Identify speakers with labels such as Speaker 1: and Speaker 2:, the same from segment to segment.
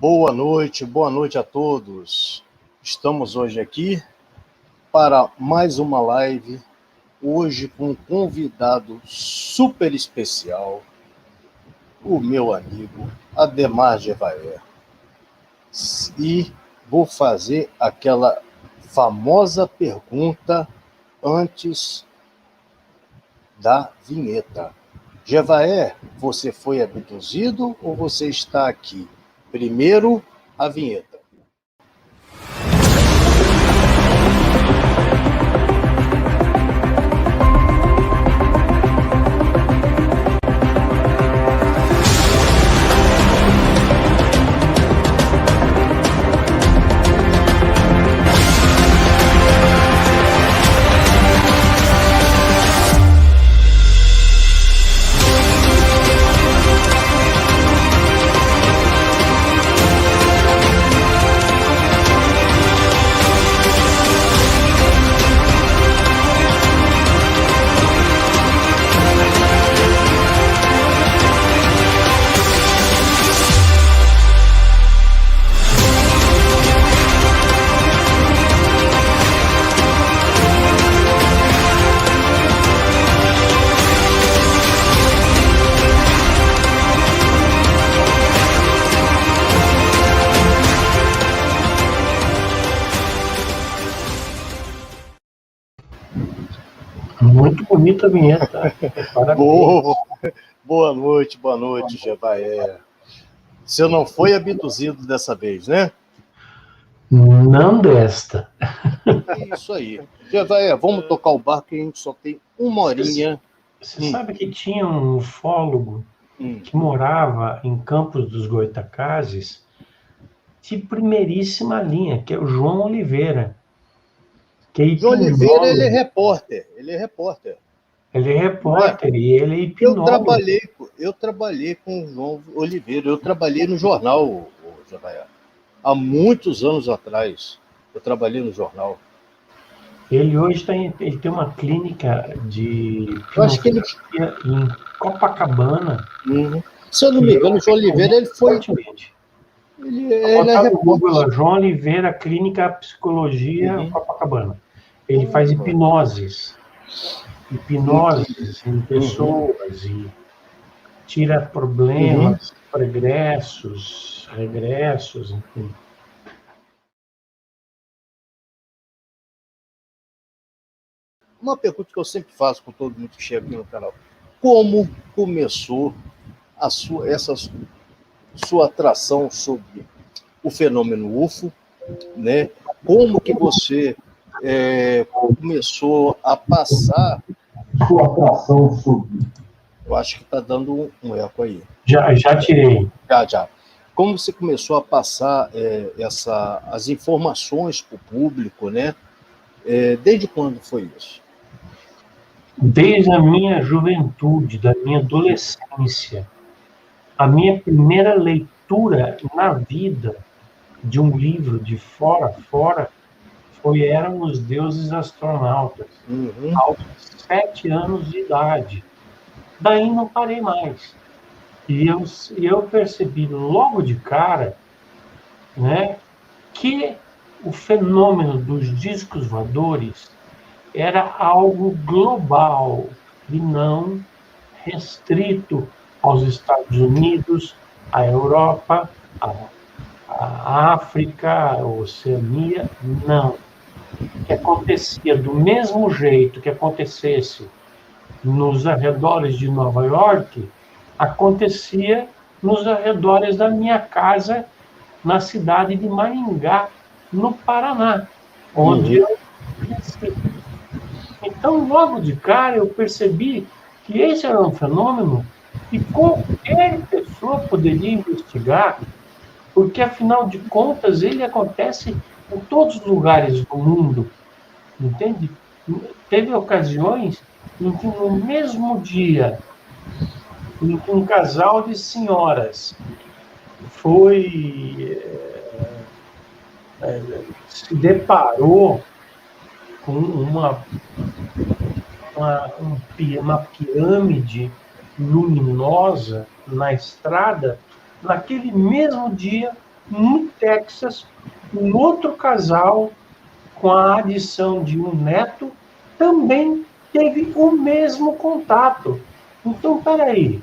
Speaker 1: Boa noite a todos. Estamos hoje aqui para mais uma live, hoje com um convidado super especial, o meu amigo Ademar Jevaé. E vou fazer aquela famosa pergunta antes da vinheta. Jevaé, você foi abduzido ou você está aqui? Primeiro, a vinheta.
Speaker 2: Muito bonita a vinheta.
Speaker 1: Boa noite, Jevaé. Você não foi abduzido dessa vez, né?
Speaker 2: Não desta.
Speaker 1: Isso aí. Jevaé, vamos tocar o barco, que a gente só tem uma horinha.
Speaker 2: Você sabe que tinha um ufólogo que morava em Campos dos Goytacazes, de primeiríssima linha, que é o João Oliveira.
Speaker 1: João Oliveira, ele é repórter.
Speaker 2: Ele é repórter e ele é hipnólogo.
Speaker 1: Eu trabalhei com o João Oliveira, eu trabalhei no jornal, Jevaé. Há muitos anos atrás, eu trabalhei no jornal.
Speaker 2: Ele hoje ele tem uma clínica de
Speaker 1: hipnoterapia
Speaker 2: em Copacabana.
Speaker 1: Se eu não me engano, o João Oliveira, ele foi... Ele é
Speaker 2: Google, João Oliveira, Clínica Psicologia, Copacabana. Ele faz hipnoses em pessoas e tira problemas, regressos, enfim.
Speaker 1: Uma pergunta que eu sempre faço com todo mundo que chega aqui no canal: como começou essa sua atração sobre o fenômeno UFO, né? Como que você começou a passar sua atração sobre... Eu acho que está dando um eco aí.
Speaker 2: Já tirei.
Speaker 1: Já. Como você começou a passar as informações para o público, né? Desde quando foi isso?
Speaker 2: Desde a minha juventude, da minha adolescência. A minha primeira leitura na vida de um livro de fora a fora eram Os Deuses Astronautas, aos 7 anos de idade. Daí não parei mais. E eu percebi logo de cara, né, que o fenômeno dos discos voadores era algo global e não restrito aos Estados Unidos, à Europa, à África, à Oceania, não. Que acontecia do mesmo jeito que acontecesse nos arredores de Nova York, acontecia nos arredores da minha casa, na cidade de Maringá, no Paraná, onde eu cresci. Então, logo de cara, eu percebi que esse era um fenômeno que qualquer pessoa poderia investigar, porque, afinal de contas, ele acontece em todos os lugares do mundo, entende? Teve ocasiões em que, no mesmo dia, em que um casal de senhoras se deparou com uma pirâmide luminosa na estrada, naquele mesmo dia no Texas, um outro casal, com a adição de um neto, também teve o mesmo contato. Então, peraí,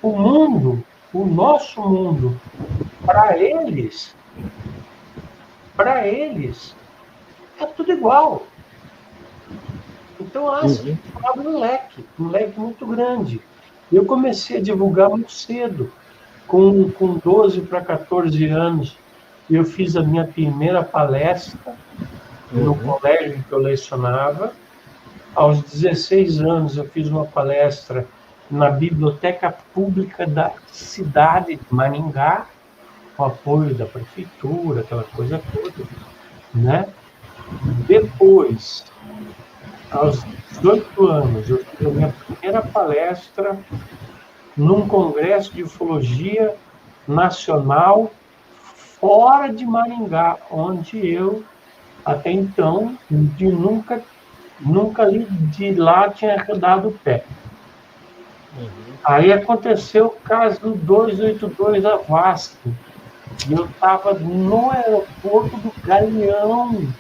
Speaker 2: o mundo, o nosso mundo, para eles, é tudo igual. Então, se abre um leque muito grande. Eu comecei a divulgar muito cedo. Com 12 para 14 anos, eu fiz a minha primeira palestra no colégio que eu lecionava. Aos 16 anos, eu fiz uma palestra na Biblioteca Pública da cidade de Maringá, com apoio da prefeitura, aquela coisa toda, né? Depois, aos 18 anos, eu fiz a minha primeira palestra num congresso de ufologia nacional fora de Maringá, onde eu, até então, nunca de lá tinha dado o pé. Aí aconteceu o caso do 282 da VASP. E eu estava no aeroporto do Galeão,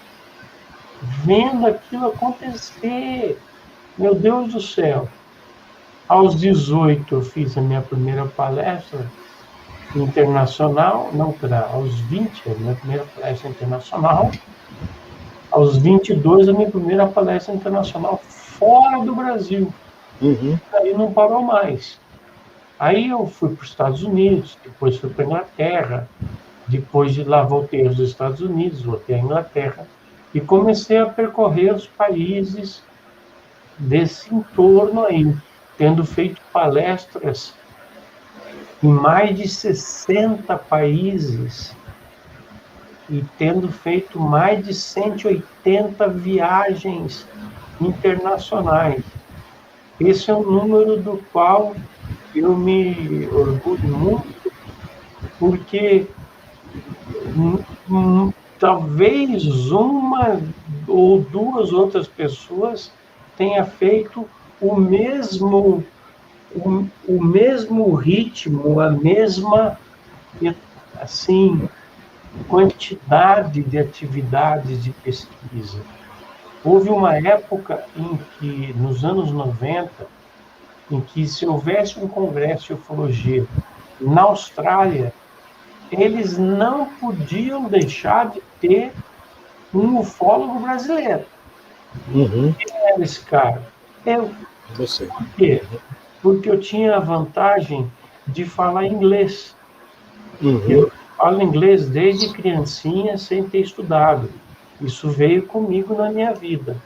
Speaker 2: vendo aquilo acontecer. Meu Deus do céu. Aos 18 eu fiz a minha primeira palestra internacional, não, aos 20 a minha primeira palestra internacional. Aos 22 a minha primeira palestra internacional fora do Brasil. Aí não parou mais. Aí eu fui para os Estados Unidos, depois fui para a Inglaterra, depois de lá voltei aos Estados Unidos, voltei à Inglaterra, e comecei a percorrer os países desse entorno aí, tendo feito palestras em mais de 60 países e tendo feito mais de 180 viagens internacionais. Esse é um número do qual eu me orgulho muito, porque talvez uma ou duas outras pessoas tenha feito o mesmo ritmo, a mesma, assim, quantidade de atividades de pesquisa. Houve uma época em que, nos anos 90, em que se houvesse um congresso de ufologia na Austrália, eles não podiam deixar de ter um ufólogo brasileiro. Quem era esse cara? Eu.
Speaker 1: Você.
Speaker 2: Por quê? Porque eu tinha a vantagem de falar inglês. Eu falo inglês desde criancinha, sem ter estudado. Isso veio comigo na minha vida.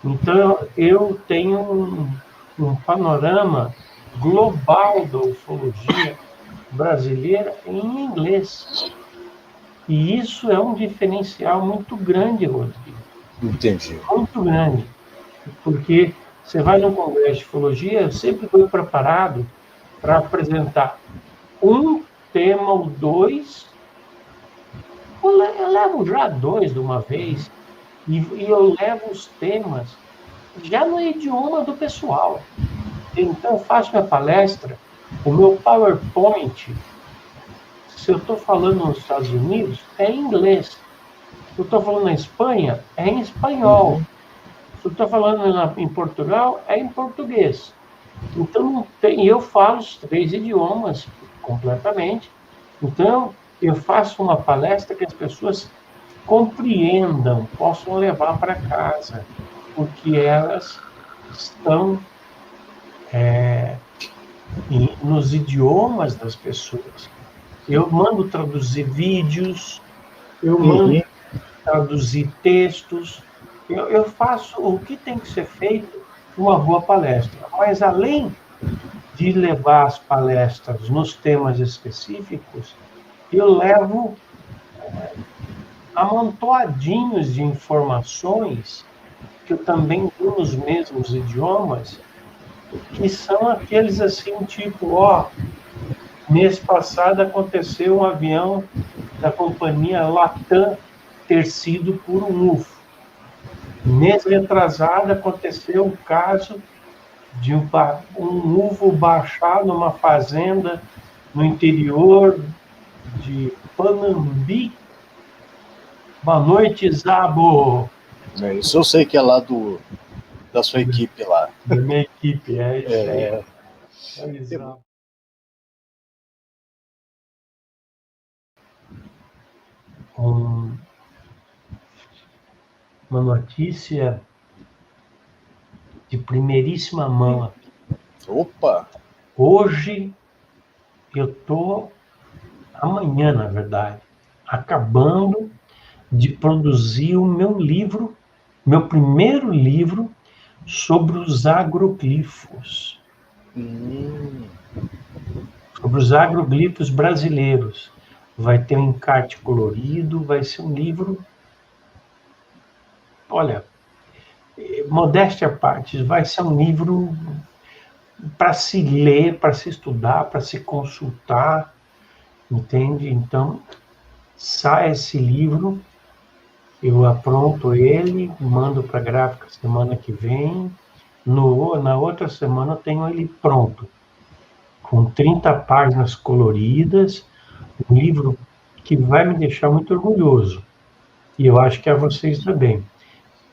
Speaker 2: Então, eu tenho um panorama global da ufologia brasileira em inglês. E isso é um diferencial muito grande, Rodrigo.
Speaker 1: Entendi.
Speaker 2: Muito grande. Porque você vai num congresso de ufologia, eu sempre fui preparado para apresentar um tema ou dois. Eu levo já dois de uma vez, e eu levo os temas já no idioma do pessoal. Então, eu faço minha palestra, o meu PowerPoint, se eu estou falando nos Estados Unidos, é em inglês. Se eu estou falando na Espanha, é em espanhol. Se eu estou falando em Portugal, é em português. Então, eu falo os 3 idiomas completamente. Então, eu faço uma palestra que as pessoas compreendam, possam levar para casa, porque elas estão nos idiomas das pessoas. Eu mando traduzir vídeos, eu mando traduzir textos, eu faço o que tem que ser feito numa boa palestra. Mas, além de levar as palestras nos temas específicos, eu levo amontoadinhos de informações que eu também dou nos mesmos idiomas, que são aqueles assim, tipo, mês passado aconteceu um avião da companhia Latam ter sido por um UFO. Mês retrasado aconteceu um caso de um UFO baixar numa fazenda no interior de Panambi. Boa noite, Zabo.
Speaker 1: Isso eu sei que é lá da sua equipe lá.
Speaker 2: Da minha equipe, é isso aí. Oi, Zabo. Uma notícia de primeiríssima mão.
Speaker 1: Opa!
Speaker 2: Hoje eu estou, amanhã, na verdade, acabando de produzir o meu livro, meu primeiro livro sobre os agroglifos. Sobre os agroglifos brasileiros. Vai ter um encarte colorido, vai ser um livro. Olha, modéstia à parte, vai ser um livro para se ler, para se estudar, para se consultar, entende? Então, sai esse livro, eu apronto ele, mando para a gráfica semana que vem, na outra semana eu tenho ele pronto, com 30 páginas coloridas, um livro que vai me deixar muito orgulhoso, e eu acho que a vocês também.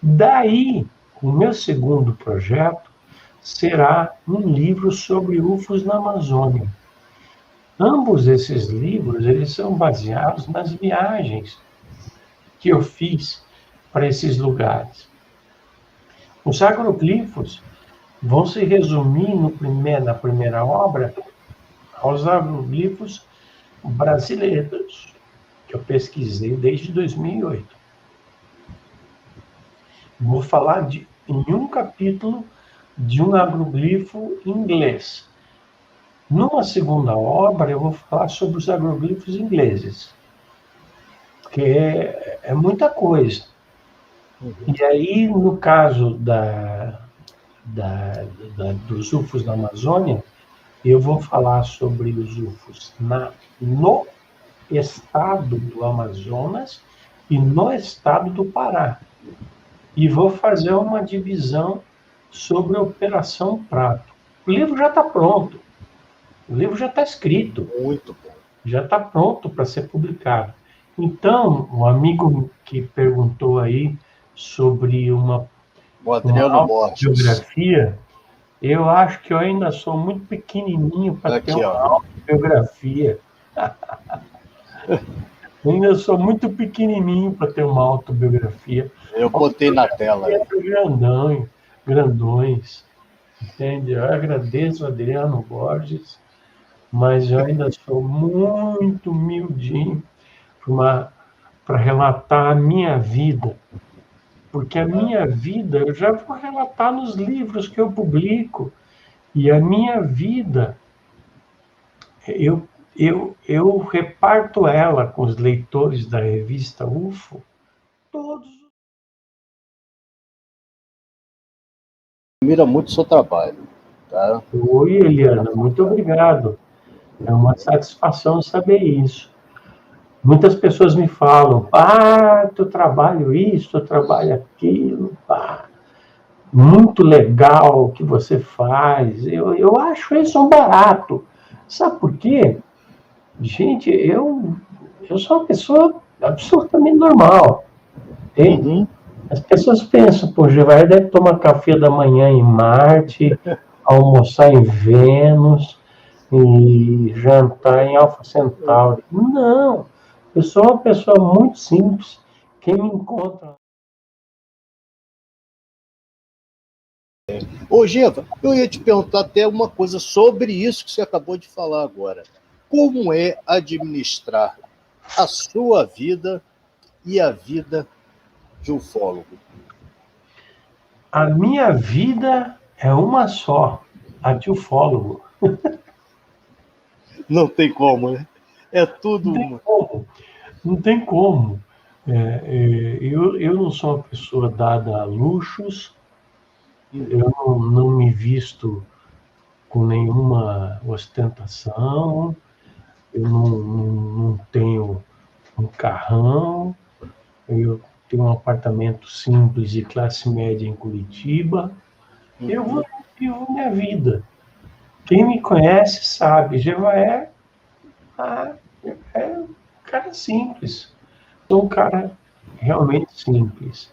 Speaker 2: Daí, o meu segundo projeto será um livro sobre UFOs na Amazônia. Ambos esses livros, eles são baseados nas viagens que eu fiz para esses lugares. Os agroglifos vão se resumir na primeira obra aos agroglifos brasileiros, que eu pesquisei desde 2008. Vou falar em um capítulo de um agroglifo inglês. Numa segunda obra, eu vou falar sobre os agroglifos ingleses, que é muita coisa. E aí, no caso dos UFOs na Amazônia, eu vou falar sobre os UFOs no estado do Amazonas e no estado do Pará. E vou fazer uma divisão sobre a Operação Prato. O livro já está pronto. O livro já está escrito.
Speaker 1: Muito bom.
Speaker 2: Já está pronto para ser publicado. Então, o amigo que perguntou aí sobre uma autobiografia, eu acho que eu ainda sou muito pequenininho para ter uma autobiografia. Eu ainda sou muito pequenininho para ter uma autobiografia.
Speaker 1: Eu botei na tela.
Speaker 2: Grandões, entende? Eu agradeço Adriano Borges, mas eu ainda sou muito humildinho para relatar a minha vida. Porque a minha vida eu já vou relatar nos livros que eu publico. E a minha vida, eu reparto ela com os leitores da revista UFO todos.
Speaker 1: Admira muito o seu trabalho. Tá?
Speaker 2: Oi, Eliana, muito obrigado. É uma satisfação saber isso. Muitas pessoas me falam, eu trabalho isso, eu trabalho aquilo, muito legal o que você faz. Eu acho isso um barato. Sabe por quê? Gente, eu sou uma pessoa absolutamente normal. As pessoas pensam, pô, Jevaé deve tomar café da manhã em Marte, almoçar em Vênus e jantar em Alpha Centauri. Não, eu sou uma pessoa muito simples. Quem me encontra...
Speaker 1: Ô, Geva, eu ia te perguntar até uma coisa sobre isso que você acabou de falar agora. Como é administrar a sua vida e a vida de ufólogo?
Speaker 2: A minha vida é uma só, a de ufólogo.
Speaker 1: Não tem como, né? É tudo uma.
Speaker 2: Não tem como. Eu não sou uma pessoa dada a luxos, eu não me visto com nenhuma ostentação, eu não tenho um carrão, eu tenho um apartamento simples de classe média em Curitiba, eu vivo minha vida. Quem me conhece sabe, Jevaé, É um cara simples. Sou um cara realmente simples.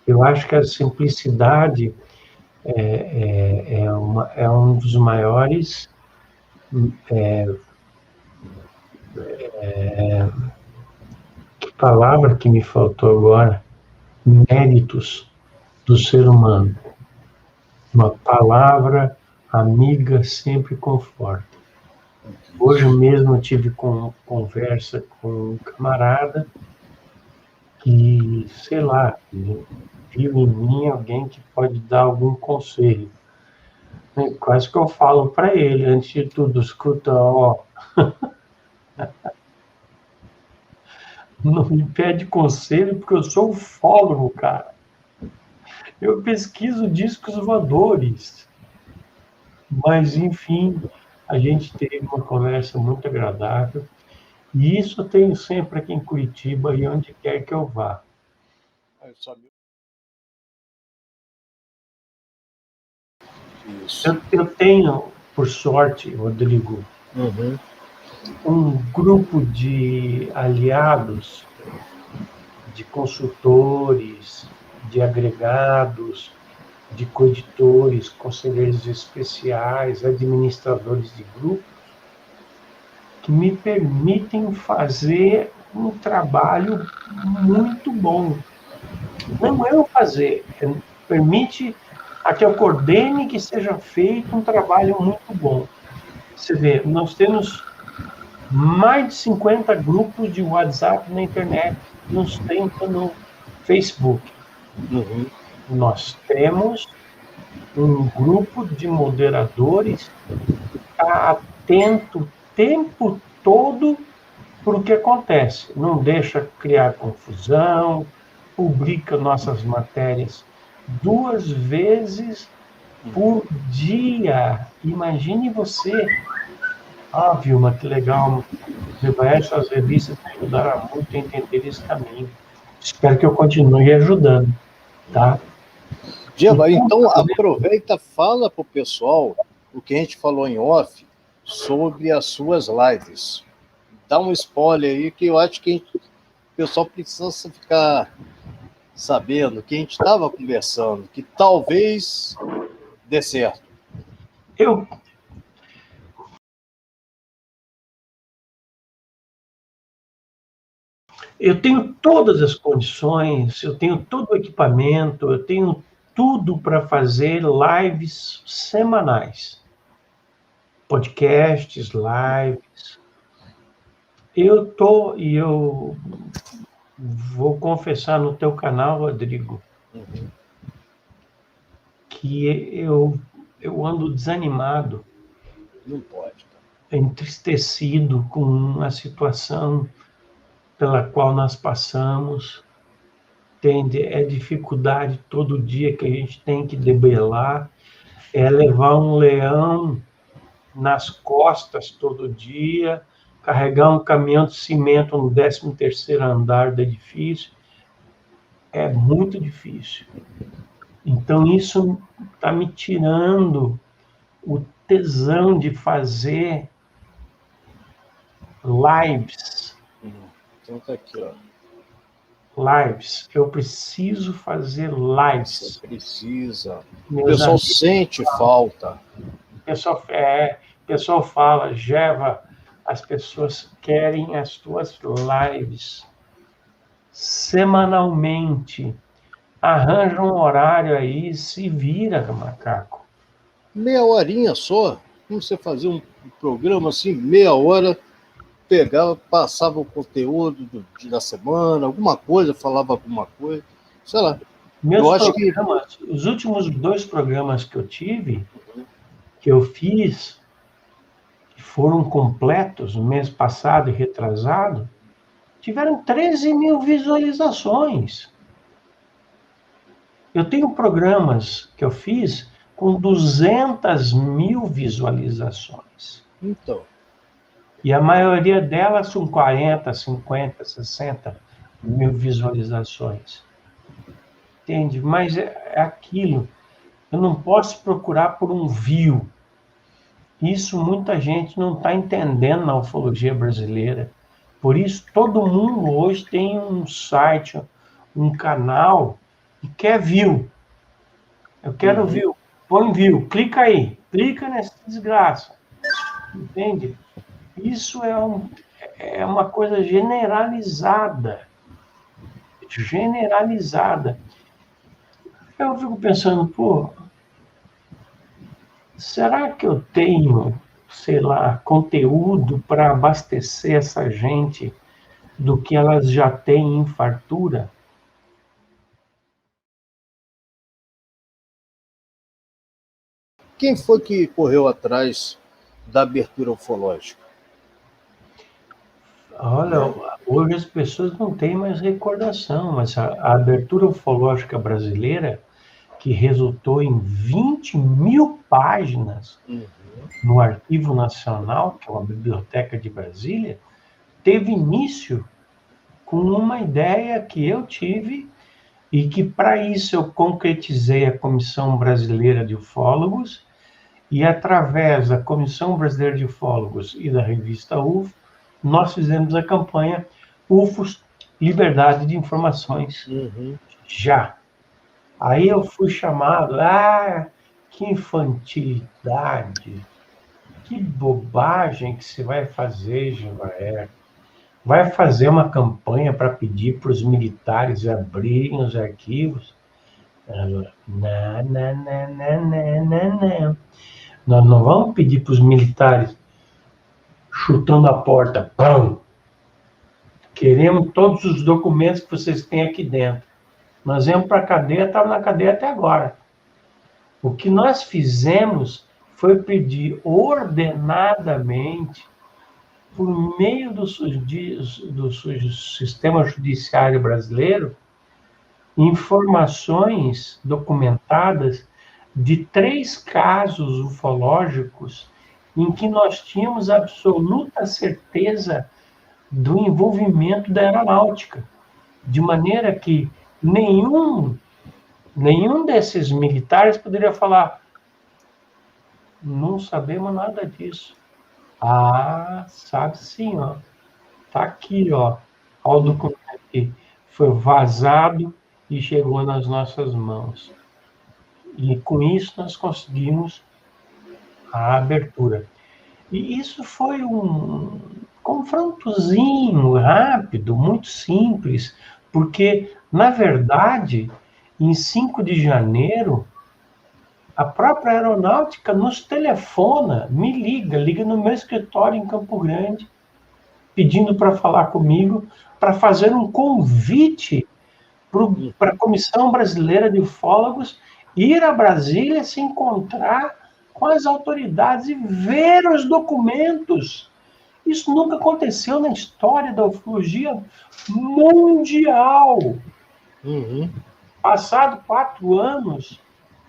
Speaker 2: Eu acho que a simplicidade é um dos maiores que palavra que me faltou agora, méritos do ser humano. Uma palavra amiga sempre conforta. Hoje mesmo eu tive conversa com um camarada que, sei lá, viu em mim alguém que pode dar algum conselho. Quase que eu falo para ele, antes de tudo, escuta, ó, não me pede conselho porque eu sou ufólogo, cara. Eu pesquiso discos voadores. Mas, enfim, a gente teve uma conversa muito agradável. E isso eu tenho sempre aqui em Curitiba e onde quer que eu vá.
Speaker 1: Isso.
Speaker 2: Eu tenho, por sorte, Rodrigo, um grupo de aliados, de consultores, de agregados, de coeditores, conselheiros especiais, administradores de grupos, que me permitem fazer um trabalho muito bom. Não eu fazer, permite a que eu coordene que seja feito um trabalho muito bom. Você vê, nós temos mais de 50 grupos de WhatsApp na internet, nos 30 no Facebook. Nós temos um grupo de moderadores que está atento o tempo todo para o que acontece. Não deixa criar confusão, publica nossas matérias 2 vezes por dia. Imagine você. Ah, Vilma, que legal. Essas revistas me ajudaram muito a entender esse caminho. Espero que eu continue ajudando, tá?
Speaker 1: Diego, então aproveita, fala para o pessoal o que a gente falou em off sobre as suas lives. Dá um spoiler aí que eu acho que o pessoal precisa ficar sabendo que a gente estava conversando, que talvez dê certo.
Speaker 2: Eu tenho todas as condições, eu tenho todo o equipamento, eu tenho tudo para fazer lives semanais. Podcasts, lives. Eu vou confessar no teu canal, Rodrigo, que eu ando desanimado.
Speaker 1: Não pode.
Speaker 2: Entristecido com a situação pela qual nós passamos. É dificuldade todo dia que a gente tem que debelar, é levar um leão nas costas todo dia, carregar um caminhão de cimento no 13º andar do edifício, é muito difícil. Então isso está me tirando o tesão de fazer lives.
Speaker 1: Então tá aqui, ó.
Speaker 2: Lives. Eu preciso fazer lives.
Speaker 1: Você precisa. O pessoal sente falta.
Speaker 2: O pessoal fala, Geva, as pessoas querem as tuas lives semanalmente. Arranja um horário aí, se vira, macaco.
Speaker 1: Meia horinha só. Como você fazia um programa assim, meia hora, pegava, passava o conteúdo da semana, alguma coisa, falava alguma coisa, sei lá.
Speaker 2: Os últimos 2 programas que eu tive, que eu fiz, que foram completos no mês passado e retrasado, tiveram 13 mil visualizações. Eu tenho programas que eu fiz com 200 mil visualizações.
Speaker 1: Então.
Speaker 2: E a maioria delas são 40, 50, 60 mil visualizações. Entende? Mas é aquilo. Eu não posso procurar por um view. Isso muita gente não está entendendo na ufologia brasileira. Por isso, todo mundo hoje tem um site, um canal e quer view. Eu quero view. Põe view. Clica aí. Clica nessa desgraça. Entende? Isso é uma coisa generalizada. Generalizada. Eu fico pensando, pô, será que eu tenho, sei lá, conteúdo para abastecer essa gente do que elas já têm em fartura?
Speaker 1: Quem foi que correu atrás da abertura ufológica?
Speaker 2: Olha, hoje as pessoas não têm mais recordação, mas a abertura ufológica brasileira, que resultou em 20 mil páginas no Arquivo Nacional, que é uma biblioteca de Brasília, teve início com uma ideia que eu tive e que, para isso, eu concretizei a Comissão Brasileira de Ufólogos e, através da Comissão Brasileira de Ufólogos e da revista UFO, nós fizemos a campanha UFOS, Liberdade de Informações, já. Aí eu fui chamado, que infantilidade, que bobagem que se vai fazer, Gilvaer. Vai fazer uma campanha para pedir para os militares abrirem os arquivos? Não, não, não, não, não, não. Nós não vamos pedir para os militares chutando a porta, pão. Queremos todos os documentos que vocês têm aqui dentro. Nós viemos para a cadeia, estava na cadeia até agora. O que nós fizemos foi pedir ordenadamente, por meio do sistema judiciário brasileiro, informações documentadas de 3 casos ufológicos em que nós tínhamos absoluta certeza do envolvimento da aeronáutica, de maneira que nenhum desses militares poderia falar: não sabemos nada disso. Sabe sim, ó. Tá aqui, ó. Olha o documento aqui. Foi vazado e chegou nas nossas mãos. E com isso nós conseguimos a abertura. E isso foi um confrontozinho rápido, muito simples, porque, na verdade, em 5 de janeiro, a própria aeronáutica nos telefona, me liga no meu escritório em Campo Grande, pedindo para falar comigo, para fazer um convite para a Comissão Brasileira de Ufólogos ir a Brasília se encontrar com as autoridades e ver os documentos. Isso nunca aconteceu na história da ufologia mundial. Passado 4 anos,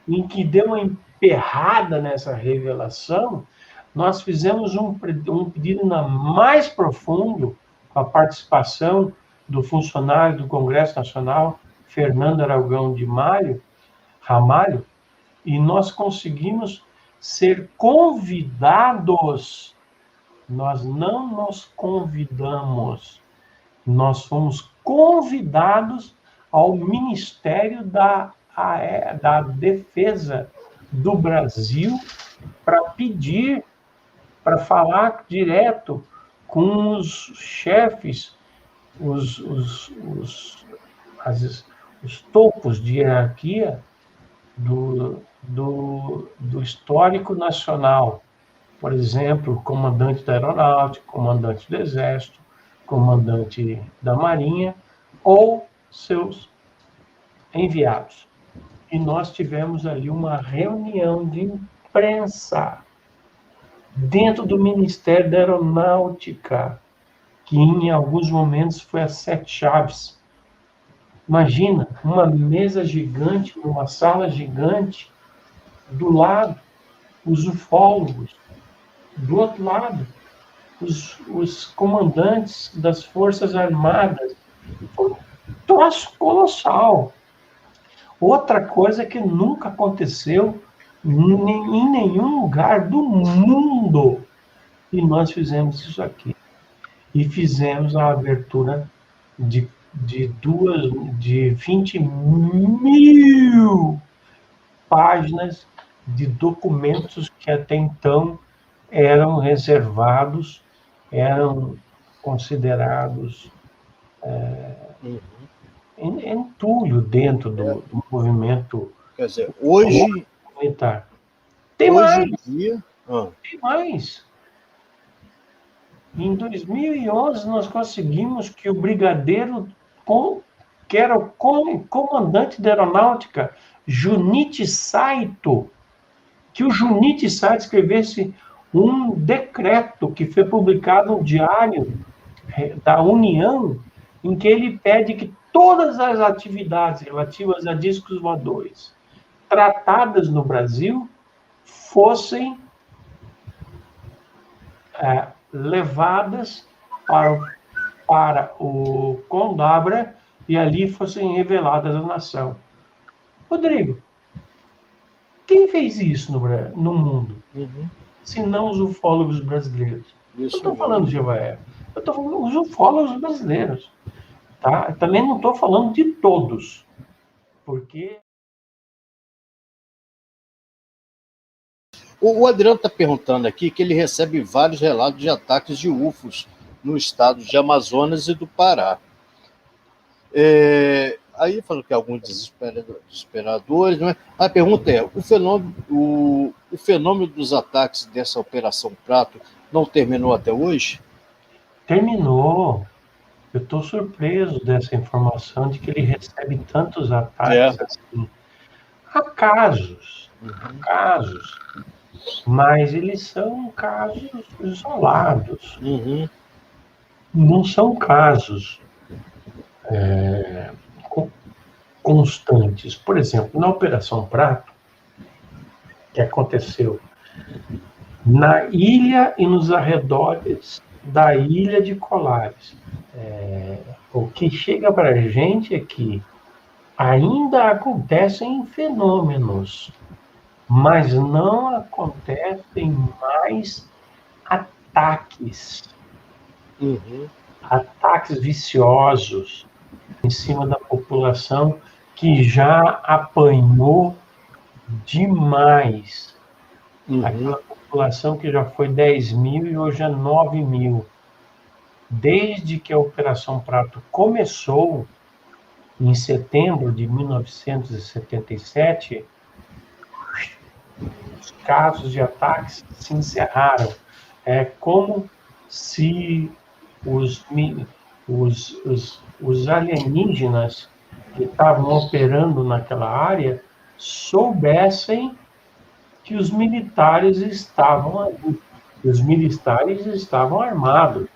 Speaker 2: em que deu uma emperrada nessa revelação, nós fizemos um pedido ainda mais profundo, com a participação do funcionário do Congresso Nacional, Fernando Aragão de Ramalho, e nós conseguimos ser convidados. Nós não nos convidamos, nós fomos convidados ao Ministério da Defesa do Brasil para pedir, para falar direto com os chefes, os topos de hierarquia do histórico nacional. Por exemplo, o comandante da Aeronáutica, comandante do Exército, comandante da Marinha ou seus enviados. E nós tivemos ali uma reunião de imprensa dentro do Ministério da Aeronáutica, que em alguns momentos foi a 7 chaves. Imagina, uma mesa gigante, uma sala gigante, do lado, os ufólogos, do outro lado, os comandantes das Forças Armadas. Foi um troço colossal. Outra coisa que nunca aconteceu em nenhum lugar do mundo. E nós fizemos isso aqui. e fizemos a abertura de 20 mil páginas de documentos que até então eram reservados, eram considerados entulho dentro do movimento
Speaker 1: Quer dizer, hoje
Speaker 2: militar. Tem
Speaker 1: em
Speaker 2: mais,
Speaker 1: dia...
Speaker 2: tem mais. Em 2011, nós conseguimos que o brigadeiro, que era o comandante da aeronáutica, Junichi Saito, que o Junichi Saito escrevesse um decreto que foi publicado no Diário da União, em que ele pede que todas as atividades relativas a discos voadores tratadas no Brasil fossem levadas para o Condabra e ali fossem reveladas à nação. Rodrigo, quem fez isso no mundo? Se não os ufólogos brasileiros. Eu estou falando de Jevaé. Eu estou falando dos ufólogos brasileiros. Tá? Também não estou falando de todos. Porque...
Speaker 1: O Adriano está perguntando aqui que ele recebe vários relatos de ataques de UFOs no estado de Amazonas e do Pará. Aí falou que alguns desesperadores, né? A pergunta é: o fenômeno dos ataques dessa Operação Prato não terminou até hoje?
Speaker 2: Terminou. Eu estou surpreso dessa informação de que ele recebe tantos ataques assim. Há casos, mas eles são casos isolados. Não são casos constantes. Por exemplo, na Operação Prato, que aconteceu na ilha e nos arredores da ilha de Colares. O que chega para a gente é que ainda acontecem fenômenos, mas não acontecem mais ataques. Ataques viciosos em cima da população que já apanhou demais. Aquela população que já foi 10 mil e hoje é 9 mil. Desde que a Operação Prato começou, em setembro de 1977, os casos de ataques se encerraram. É como se os alienígenas que estavam operando naquela área soubessem que os militares estavam ali. Os militares estavam armados,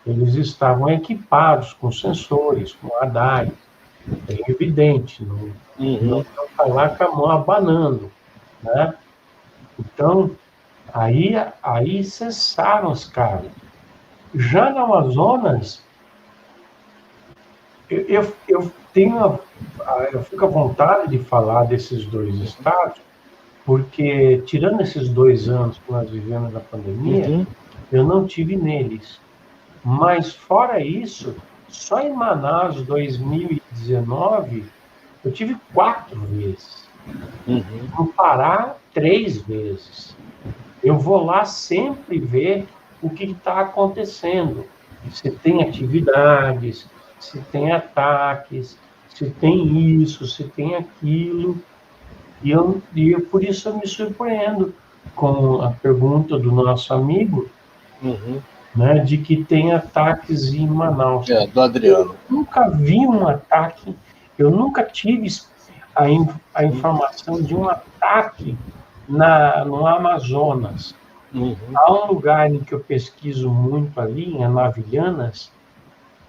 Speaker 2: eles estavam equipados com sensores, com radares. É evidente, não está lá com a mão abanando, né? Então, aí cessaram os caras. Já no Amazonas, eu fico à vontade de falar desses dois estados, porque, tirando esses 2 anos que nós vivemos na pandemia, eu não tive neles. Mas, fora isso, só em Manaus, 2019, eu tive 4 vezes. No Pará, 3 vezes. Eu vou lá sempre ver o que está acontecendo. Se tem atividades, se tem ataques, se tem isso, se tem aquilo. E por isso eu me surpreendo com a pergunta do nosso amigo, né, de que tem ataques em Manaus.
Speaker 1: Do Adriano.
Speaker 2: Eu nunca vi um ataque, eu nunca tive a informação de um ataque no Amazonas. Há um lugar em que eu pesquiso muito ali, em Anavilhanas,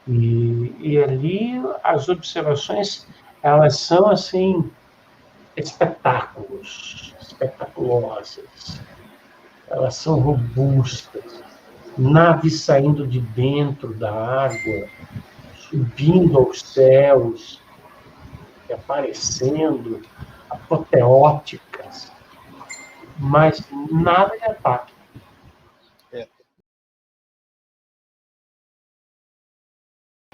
Speaker 2: e ali as observações, elas são assim, espetaculosas. Elas são robustas. Naves saindo de dentro da água, subindo aos céus, aparecendo, apoteóticas, mas nada de ataque.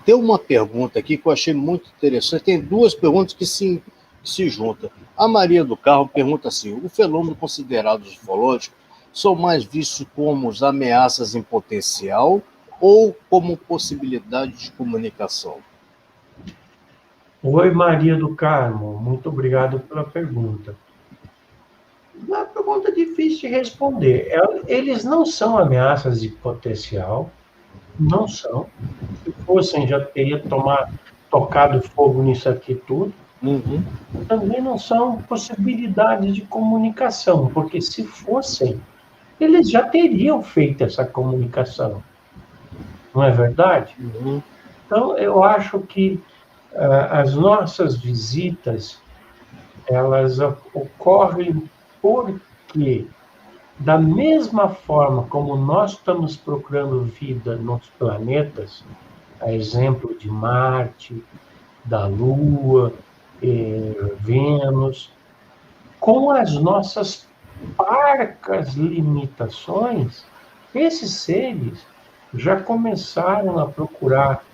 Speaker 1: Tem uma pergunta aqui que eu achei muito interessante. Tem duas perguntas que se juntam. A Maria do Carmo pergunta assim: o fenômeno considerado ufológico são mais vistos como ameaças em potencial ou como possibilidade de comunicação?
Speaker 2: Oi, Maria do Carmo, muito obrigado pela pergunta. Uma pergunta difícil de responder. Eles não são ameaças de potencial, não são. Se fossem, já teria tocado fogo nisso aqui tudo.
Speaker 1: Uhum.
Speaker 2: Também não são possibilidades de comunicação, porque se fossem, eles já teriam feito essa comunicação. Não é verdade?
Speaker 1: Uhum.
Speaker 2: Então, eu acho que as nossas visitas, elas ocorrem porque, da mesma forma como nós estamos procurando vida nos planetas, a exemplo de Marte, da Lua, Vênus, com as nossas parcas limitações, esses seres já começaram a procurar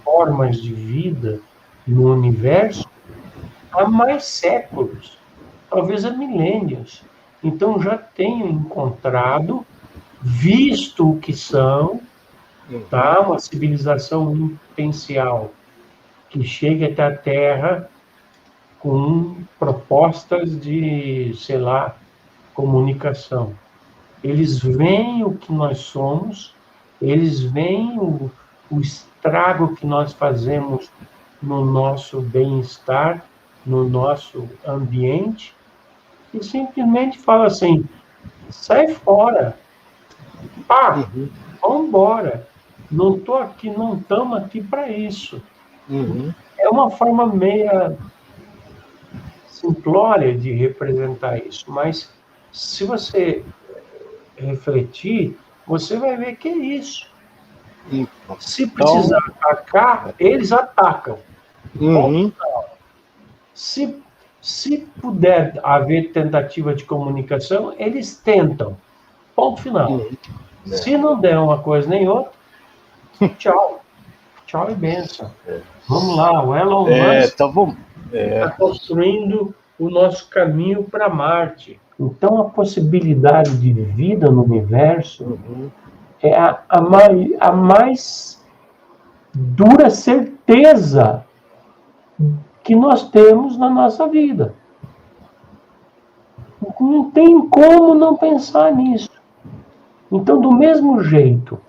Speaker 2: formas de vida no universo há mais séculos, talvez há milênios. Então já tenho encontrado, visto o que são, tá? Uma civilização em potencial que chega até a Terra com propostas de, sei lá, comunicação. Eles veem o que nós somos, eles veem o estrago que nós fazemos no nosso bem-estar, no nosso ambiente, e simplesmente fala assim: sai fora, pá, vamos embora. Não estou aqui, não estamos aqui para isso.
Speaker 1: Uhum.
Speaker 2: É uma forma meia simplória de representar isso, mas se você refletir, você vai ver que é isso. Se precisar atacar, eles atacam.
Speaker 1: Uhum.
Speaker 2: Se puder haver tentativa de comunicação, eles tentam. Ponto final.
Speaker 1: Uhum.
Speaker 2: Se não der uma coisa nem outra, tchau. Tchau e benção. Vamos lá, o Elon Musk está construindo o nosso caminho para Marte. Então, a possibilidade de vida no universo é a mais dura certeza que nós temos na nossa vida. Não tem como não pensar nisso. Então, do mesmo jeito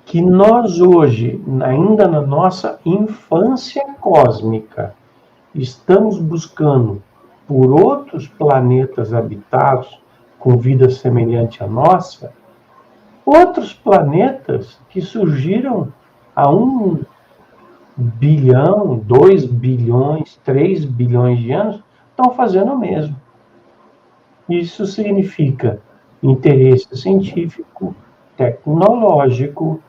Speaker 2: que nós hoje, ainda na nossa infância cósmica, estamos buscando por outros planetas habitados com vida semelhante à nossa, outros planetas que surgiram há 1 bilhão, 2 bilhões, 3 bilhões de anos, estão fazendo o mesmo. Isso significa interesse científico, tecnológico,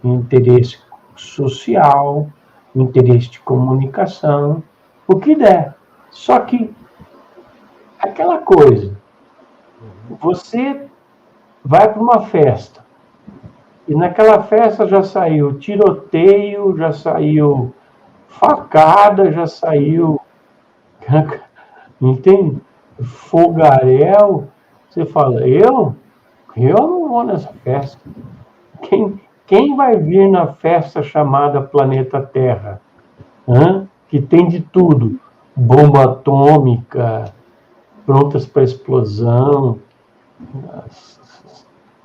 Speaker 2: interesse social, interesse de comunicação, o que der. Só que aquela coisa, você vai para uma festa, e naquela festa já saiu tiroteio, já saiu facada, já saiu, entende? Fogaréu. Você fala, eu não vou nessa festa. Quem vai vir na festa chamada Planeta Terra? Que tem de tudo. Bomba atômica, prontas para explosão,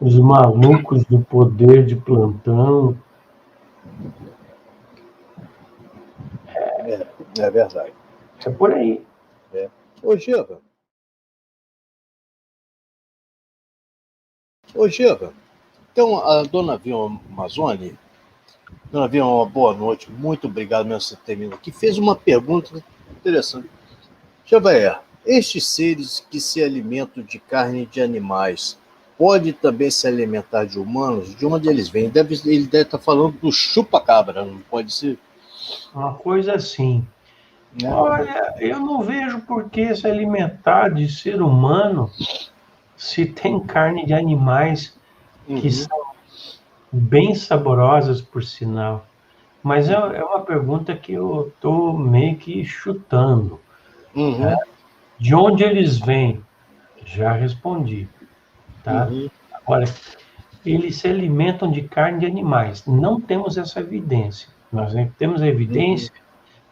Speaker 2: os malucos do poder de plantão.
Speaker 1: É verdade.
Speaker 2: É por aí.
Speaker 1: Ô, Giva. Então, a dona Vilma Mazzoni, dona Vilma, uma boa noite, muito obrigado mesmo por ter vindo aqui, fez uma pergunta interessante. Xavier, estes seres que se alimentam de carne de animais, podem também se alimentar de humanos? De onde eles vêm? Ele deve estar falando do chupa-cabra, não pode ser?
Speaker 2: Uma coisa assim. Olha, eu não vejo por que se alimentar de ser humano se tem carne de animais que são bem saborosas, por sinal. Mas é uma pergunta que eu estou meio que chutando. Né? De onde eles vêm? Já respondi. Tá? Agora, eles se alimentam de carne de animais. Não temos essa evidência. Nós temos a evidência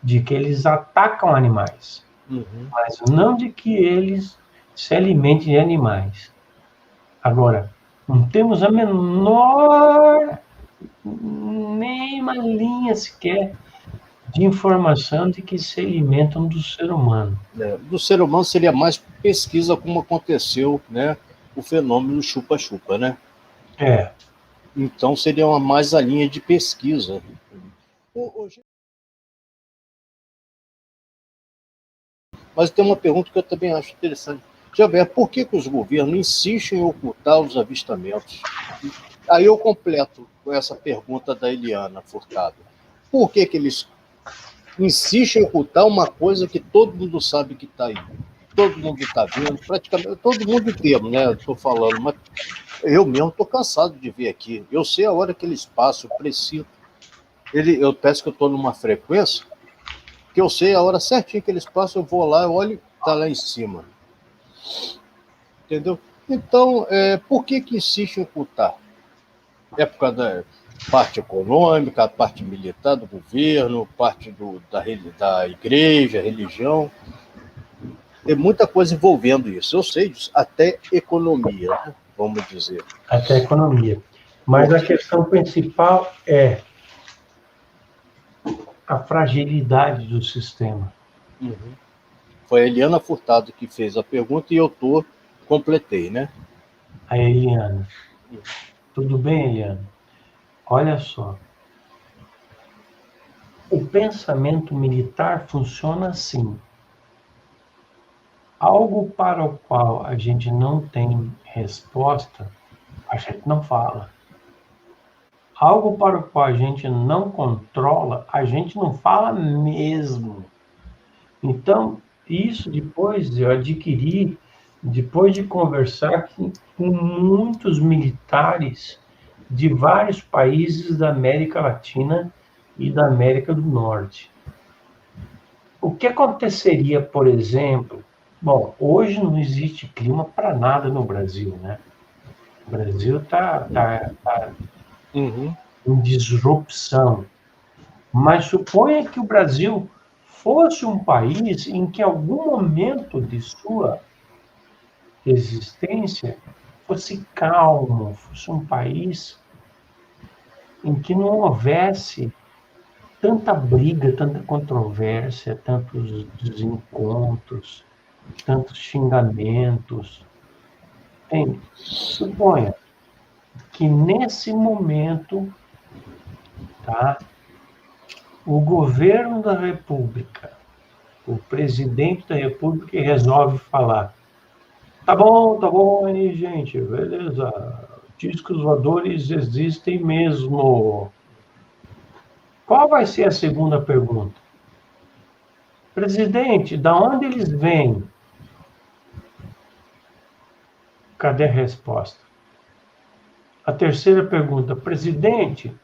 Speaker 2: de que eles atacam animais, mas não de que eles se alimentem de animais. Agora, não temos a menor, nem uma linha sequer de informação de que se alimentam do ser humano.
Speaker 1: Do ser humano seria mais pesquisa como aconteceu, né, o fenômeno chupa-chupa, né?
Speaker 2: É.
Speaker 1: Então seria mais a linha de pesquisa. Mas tem uma pergunta que eu também acho interessante. Gilberto, por que os governos insistem em ocultar os avistamentos? Aí eu completo com essa pergunta da Eliana Furtado. Por que eles insistem em ocultar uma coisa que todo mundo sabe que está aí? Todo mundo está vendo, praticamente todo mundo inteiro, né? Estou falando, mas eu mesmo estou cansado de ver aqui. Eu sei a hora que eles passam, preciso. Eu peço que eu estou numa frequência que eu sei a hora certinha que eles passam, eu vou lá, eu olho, está lá em cima. Entendeu? Então, por que insiste em ocultar? É por causa da parte econômica, a parte militar do governo, parte da igreja, religião. Tem muita coisa envolvendo isso. Eu sei disso, até economia, né? Vamos dizer.
Speaker 2: Até economia. Mas a questão principal é a fragilidade do sistema.
Speaker 1: Foi a Eliana Furtado que fez a pergunta e eu completei, né?
Speaker 2: A Eliana. Tudo bem, Eliana? Olha só. O pensamento militar funciona assim. Algo para o qual a gente não tem resposta, a gente não fala. Algo para o qual a gente não controla, a gente não fala mesmo. Então, isso depois eu adquiri, depois de conversar com muitos militares de vários países da América Latina e da América do Norte. O que aconteceria, por exemplo, bom, hoje não existe clima para nada no Brasil, né? O Brasil está em disrupção. Mas suponha que o Brasil fosse um país em que, em algum momento de sua existência, fosse calmo, fosse um país em que não houvesse tanta briga, tanta controvérsia, tantos desencontros, tantos xingamentos. Entende? Suponha que nesse momento, tá, o governo da República, o presidente da República resolve falar: tá bom aí, gente, beleza, discos voadores existem mesmo. Qual vai ser a segunda pergunta? Presidente, da onde eles vêm? Cadê a resposta? A terceira pergunta: presidente,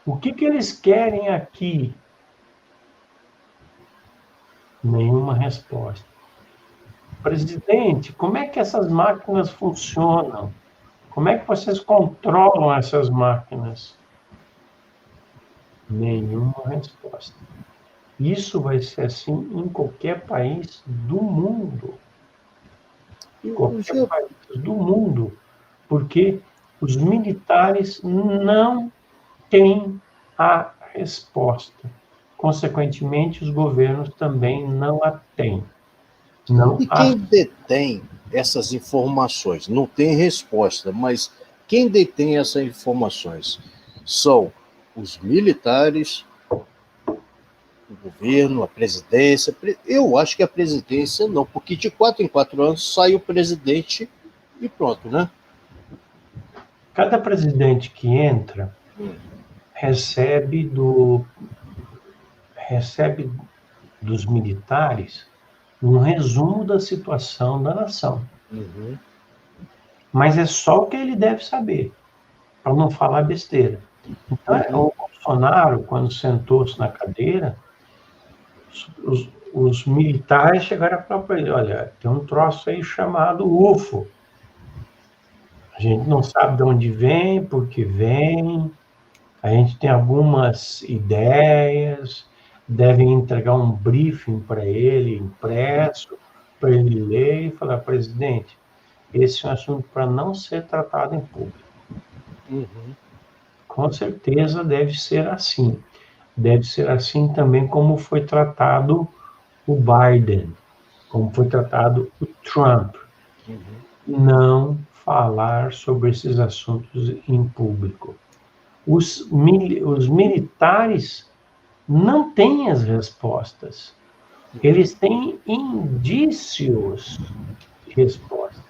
Speaker 2: o que eles querem aqui? Nenhuma resposta. Presidente, como é que essas máquinas funcionam? Como é que vocês controlam essas máquinas? Nenhuma resposta. Isso vai ser assim em qualquer país do mundo. Qualquer país do mundo. Porque os militares não têm a resposta. Consequentemente, os governos também não a têm.
Speaker 1: E quem detém essas informações? Não tem resposta, mas quem detém essas informações são os militares, o governo, a presidência. Eu acho que a presidência não, porque de 4 em 4 anos sai o presidente e pronto, né?
Speaker 2: Cada presidente que entra recebe dos militares um resumo da situação da nação. Mas é só o que ele deve saber, para não falar besteira. Então, Bolsonaro, quando sentou-se na cadeira, os militares chegaram a falar para ele: olha, tem um troço aí chamado UFO. A gente não sabe de onde vem, por que vem, a gente tem algumas ideias, devem entregar um briefing para ele, impresso, para ele ler e falar: presidente, esse é um assunto para não ser tratado em público.
Speaker 1: Uhum.
Speaker 2: Com certeza deve ser assim. Deve ser assim também como foi tratado o Biden, como foi tratado o Trump.
Speaker 1: Uhum.
Speaker 2: Não falar sobre esses assuntos em público. Os militares não têm as respostas. Eles têm indícios de resposta.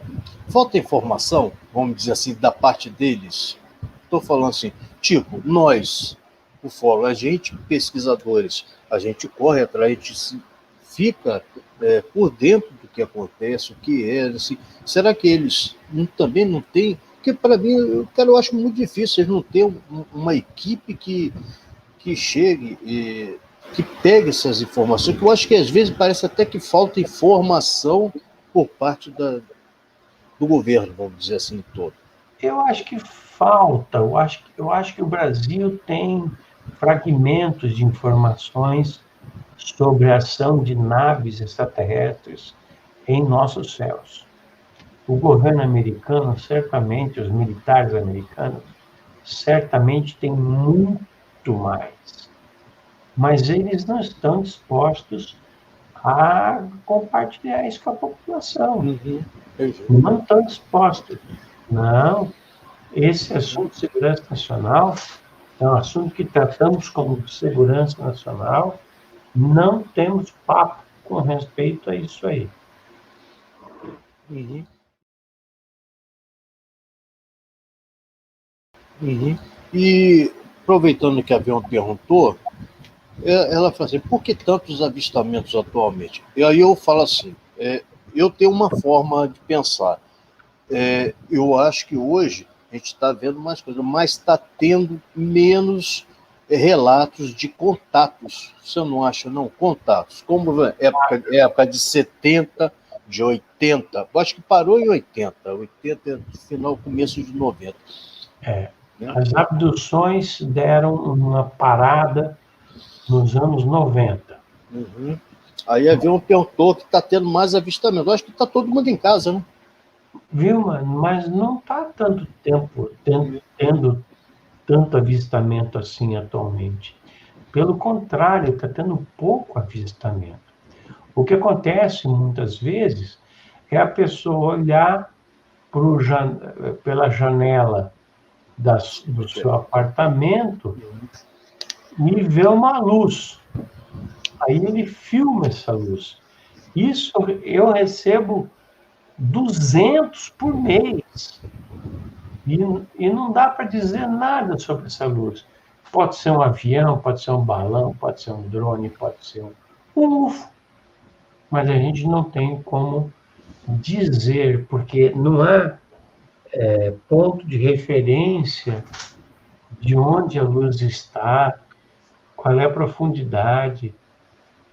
Speaker 1: Falta informação, vamos dizer assim, da parte deles. Estou falando assim, tipo, nós, o fórum, a gente, pesquisadores, a gente corre atrás, a gente fica por dentro do que acontece, o que é, assim, será que eles também não têm? Porque para mim, eu acho muito difícil eles não terem uma equipe que chegue e que pegue essas informações, que eu acho que às vezes parece até que falta informação por parte do governo, vamos dizer assim, todo.
Speaker 2: Eu acho que falta, eu acho que o Brasil tem fragmentos de informações sobre a ação de naves extraterrestres em nossos céus. O governo americano, certamente, os militares americanos, certamente têm muito mais. Mas eles não estão dispostos a compartilhar isso com a população.
Speaker 1: Uhum.
Speaker 2: Não estão dispostos. Não, esse assunto de segurança nacional é um assunto que tratamos como segurança nacional. Não temos papo com respeito a isso aí.
Speaker 1: Uhum. Uhum. E aproveitando que a Avião perguntou, ela fala assim, por que tantos avistamentos atualmente? E aí eu falo assim, eu tenho uma forma de pensar. Eu acho que hoje a gente está vendo mais coisas, mas está tendo menos relatos de contatos. Você não acha, não? Contatos. Como época de 70, de 80. Eu acho que parou em 80. 80 é final, começo de 90. Né?
Speaker 2: As abduções deram uma parada nos anos 90.
Speaker 1: Uhum. Aí havia um perguntou que está tendo mais avistamento. Eu acho que está todo mundo em casa, né?
Speaker 2: Viu, mano? Mas não está tanto tempo tendo tanto avistamento assim atualmente. Pelo contrário, está tendo pouco avistamento. O que acontece muitas vezes é a pessoa olhar pela janela do seu apartamento e ver uma luz. Aí ele filma essa luz. Isso eu recebo 200 por mês. E não dá para dizer nada sobre essa luz. Pode ser um avião, pode ser um balão, pode ser um drone, pode ser um UFO. Mas a gente não tem como dizer, porque não há ponto de referência de onde a luz está, qual é a profundidade,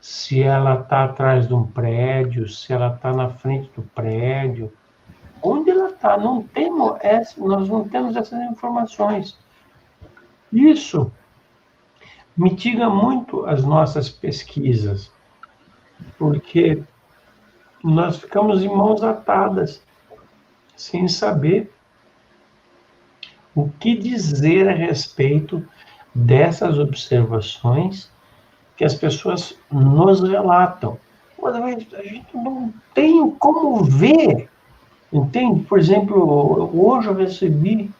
Speaker 2: se ela está atrás de um prédio, se ela está na frente do prédio. Onde ela está? Nós não temos essas informações. Isso mitiga muito as nossas pesquisas, porque nós ficamos em mãos atadas, sem saber o que dizer a respeito dessas observações que as pessoas nos relatam. Mas a gente não tem como ver, entende? Por exemplo, hoje eu recebi,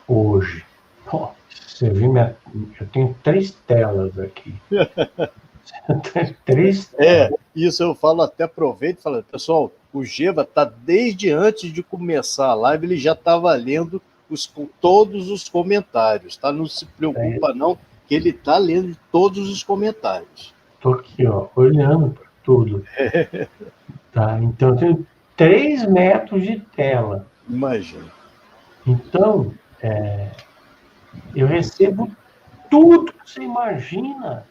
Speaker 2: você viu, eu tenho 3 telas aqui.
Speaker 1: Isso eu falo, até aproveito e falo, pessoal, o Geva está desde antes de começar a live, ele já estava lendo todos os comentários, tá? Não se preocupa não, que ele está lendo todos os comentários.
Speaker 2: Estou aqui, ó, olhando para tudo. Tá? Então, eu tenho 3 metros de tela.
Speaker 1: Imagina.
Speaker 2: Então, eu recebo tudo que você imagina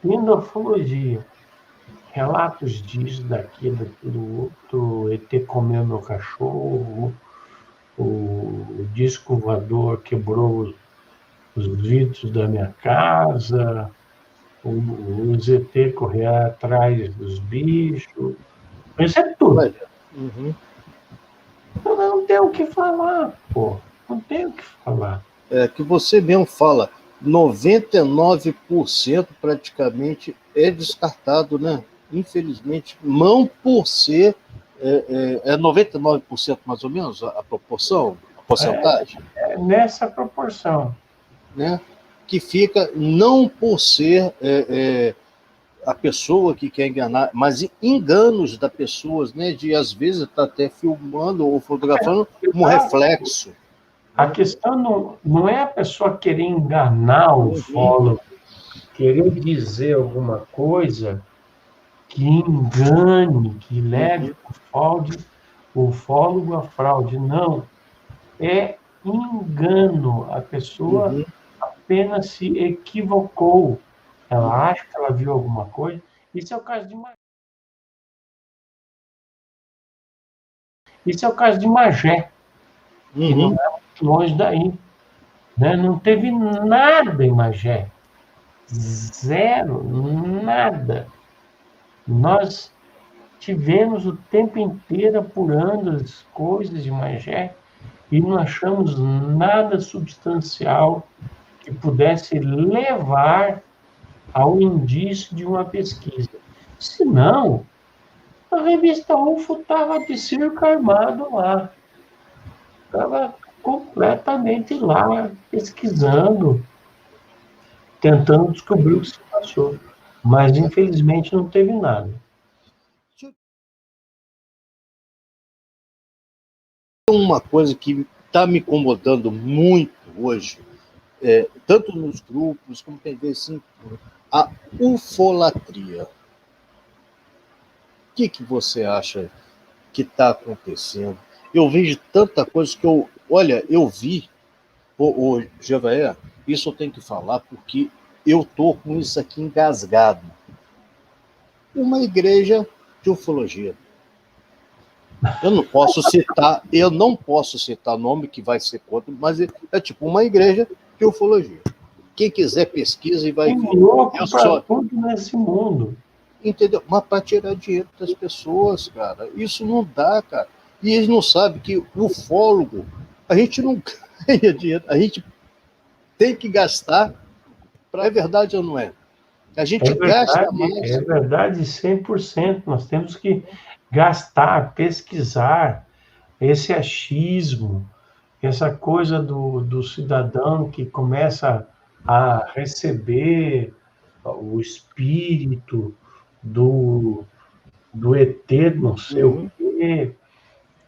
Speaker 2: dentro da ufologia. Relatos disso, daquilo, do outro, ET comeu meu cachorro, o disco voador quebrou os vidros da minha casa, o ZT correr atrás dos bichos. Isso é tudo.
Speaker 1: Uhum.
Speaker 2: Não tem o que falar, pô. Não tem o que falar.
Speaker 1: É que você mesmo fala, 99% praticamente é descartado, né? Infelizmente, não por ser. É 99% mais ou menos a proporção, a porcentagem,
Speaker 2: É nessa proporção.
Speaker 1: né? Que fica não por ser a pessoa que quer enganar, mas enganos da pessoa, né? De às vezes estar até filmando ou fotografando como reflexo.
Speaker 2: A questão não é a pessoa querer enganar o ufólogo, querer dizer alguma coisa que engane, que leve o ufólogo à fraude. Não. É engano. A pessoa apenas se equivocou. Ela acha que ela viu alguma coisa. Isso é o caso de Isso é o caso de Magé, que não é muito longe daí. Né? Não teve nada em Magé. Zero, nada. Nós tivemos o tempo inteiro apurando as coisas de Magé e não achamos nada substancial que pudesse levar ao indício de uma pesquisa. Senão, a revista UFO estava de circo armado lá. Estava completamente lá, pesquisando, tentando descobrir o que se passou. Mas, infelizmente, não teve nada.
Speaker 1: Uma coisa que está me incomodando muito hoje, tanto nos grupos como tem vezes a ufolatria. O que você acha que está acontecendo? Eu vejo tanta coisa que eu vi, ô Jevaé, isso eu tenho que falar porque eu tô com isso aqui engasgado. Uma igreja de ufologia. Eu não posso citar nome que vai ser contra, mas é tipo uma igreja de ufologia. Quem quiser pesquisa e vai
Speaker 2: Tem
Speaker 1: ver.
Speaker 2: louco para tudo nesse mundo.
Speaker 1: Entendeu? Mas para tirar dinheiro das pessoas, cara, isso não dá, cara. E eles não sabem que o ufólogo, a gente não ganha dinheiro, a gente tem que gastar. É verdade ou não é? A gente gasta mais.
Speaker 2: É verdade 100%. Nós temos que gastar, pesquisar esse achismo, essa coisa do cidadão que começa a receber o espírito do ET, não sei o quê.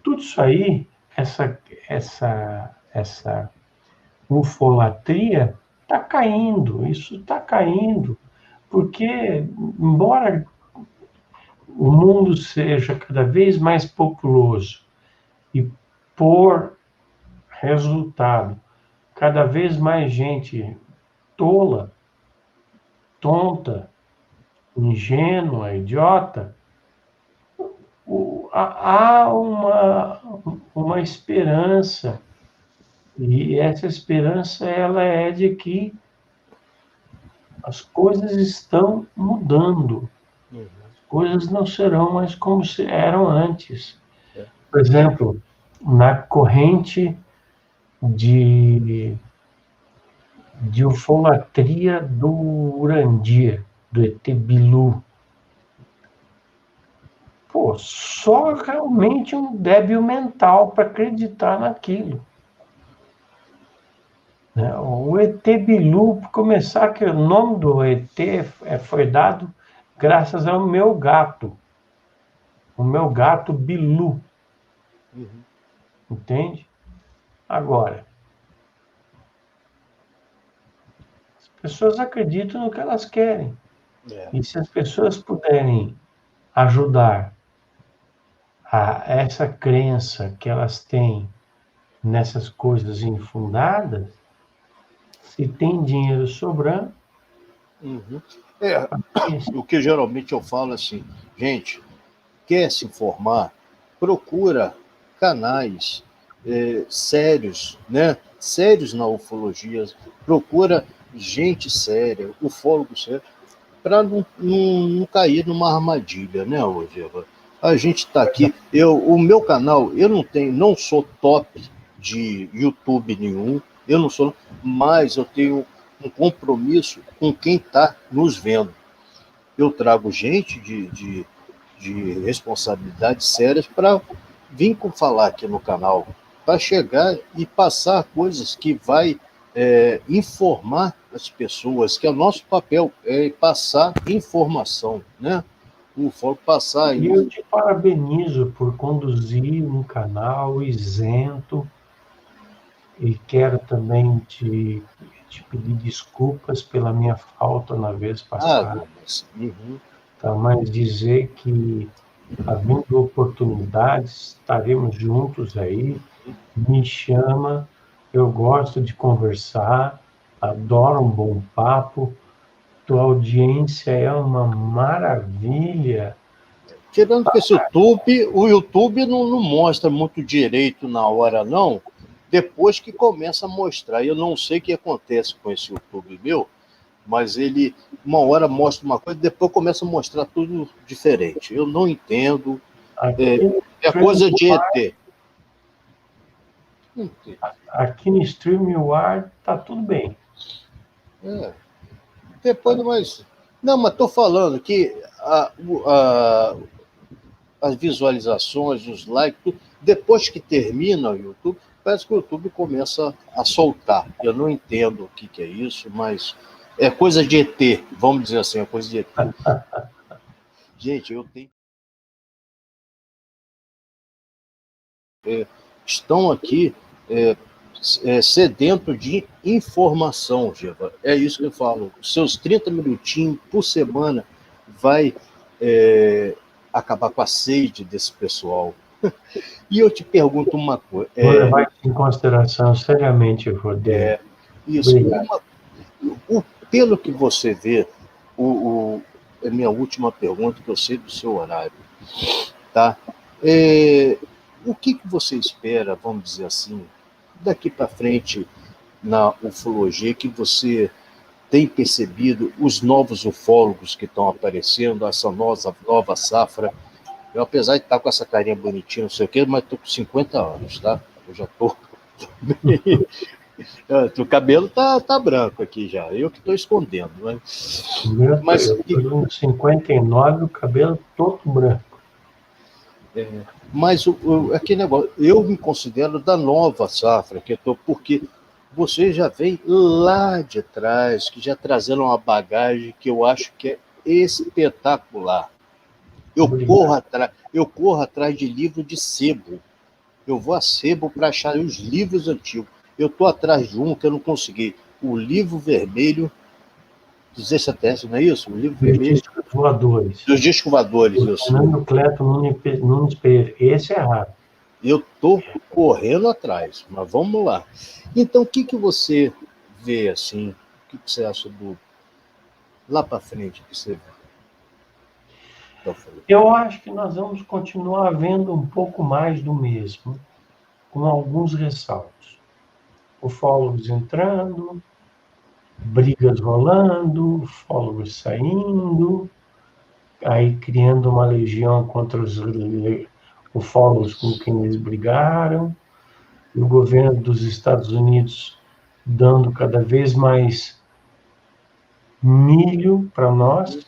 Speaker 2: Tudo isso aí, essa ufolatria está caindo, isso está caindo, porque, embora o mundo seja cada vez mais populoso e, por resultado, cada vez mais gente tola, tonta, ingênua, idiota, há uma esperança, e essa esperança ela é de que as coisas estão mudando. As coisas não serão mais como eram antes. Por exemplo, na corrente de ufolatria do Urandir, do ET Bilu. Pô, só realmente um débil mental para acreditar naquilo. O ET Bilu, para começar, que o nome do ET foi dado graças ao meu gato. O meu gato Bilu. Entende? Agora, as pessoas acreditam no que elas querem. E se as pessoas puderem ajudar a essa crença que elas têm nessas coisas infundadas, Se tem dinheiro sobrando,
Speaker 1: O que geralmente eu falo assim, gente, quer se informar, procura canais sérios, né? Sérios na ufologia, procura gente séria, ufólogo sério, para não cair numa armadilha, né, Ojeva? A gente está aqui, o meu canal, eu não sou top de YouTube nenhum, eu não sou, mas eu tenho um compromisso com quem está nos vendo. Eu trago gente de responsabilidades sérias para vir falar aqui no canal, para chegar e passar coisas que vai informar as pessoas, que é o nosso papel, é passar informação, né? O foco passar
Speaker 2: e eu te parabenizo por conduzir um canal isento e quero também te pedir desculpas pela minha falta na vez passada. Tá, mas dizer que, havendo oportunidades, estaremos juntos aí. Me chama, eu gosto de conversar, adoro um bom papo, tua audiência é uma maravilha.
Speaker 1: Tirando que o YouTube não mostra muito direito na hora, não, depois que começa a mostrar. Eu não sei o que acontece com esse YouTube meu, mas ele, uma hora mostra uma coisa, depois começa a mostrar tudo diferente. Eu não entendo. É coisa de ET.
Speaker 2: Aqui no StreamYard tá tudo bem.
Speaker 1: Depois, mas estou falando que as visualizações, os likes, depois que termina o YouTube, parece que o YouTube começa a soltar. Eu não entendo o que é isso, mas é coisa de ET, vamos dizer assim, é coisa de ET. Gente, eu tenho... estão aqui sedento de informação, Geva. É isso que eu falo. Seus 30 minutinhos por semana vai acabar com a sede desse pessoal. E eu te pergunto uma coisa.
Speaker 2: Vou levar em consideração seriamente, Rodrigo.
Speaker 1: Isso. Pelo que você vê, é minha última pergunta, que eu sei do seu horário, tá? O que você espera, vamos dizer assim, daqui para frente na ufologia, que você tem percebido os novos ufólogos que estão aparecendo, essa nova safra? Eu, apesar de estar com essa carinha bonitinha, não sei o quê, mas estou com 50 anos, tá? Eu já estou... O cabelo tá branco aqui já, eu que estou escondendo.
Speaker 2: Mas eu com 59, o cabelo todo branco.
Speaker 1: Mas aquele negócio, eu me considero da nova safra, porque você já vem lá de trás, que já trazendo uma bagagem que eu acho que é espetacular. Eu corro atrás de livro de sebo. Eu vou a sebo para achar os livros antigos. Eu estou atrás de um que eu não consegui. O livro vermelho dos extraterrestres, não é isso? O livro vermelho.
Speaker 2: Discos voadores.
Speaker 1: Dos discos voadores, isso.
Speaker 2: Fernando Cleto Nunes Pereira. Esse é raro.
Speaker 1: Eu estou correndo atrás, mas vamos lá. Então, o que você vê assim? O que você acha do lá para frente que você vê?
Speaker 2: Eu acho que nós vamos continuar vendo um pouco mais do mesmo, com alguns ressaltos. Ufólogos entrando, brigas rolando, ufólogos saindo, aí criando uma legião contra os ufólogos com quem eles brigaram, e o governo dos Estados Unidos dando cada vez mais milho para nós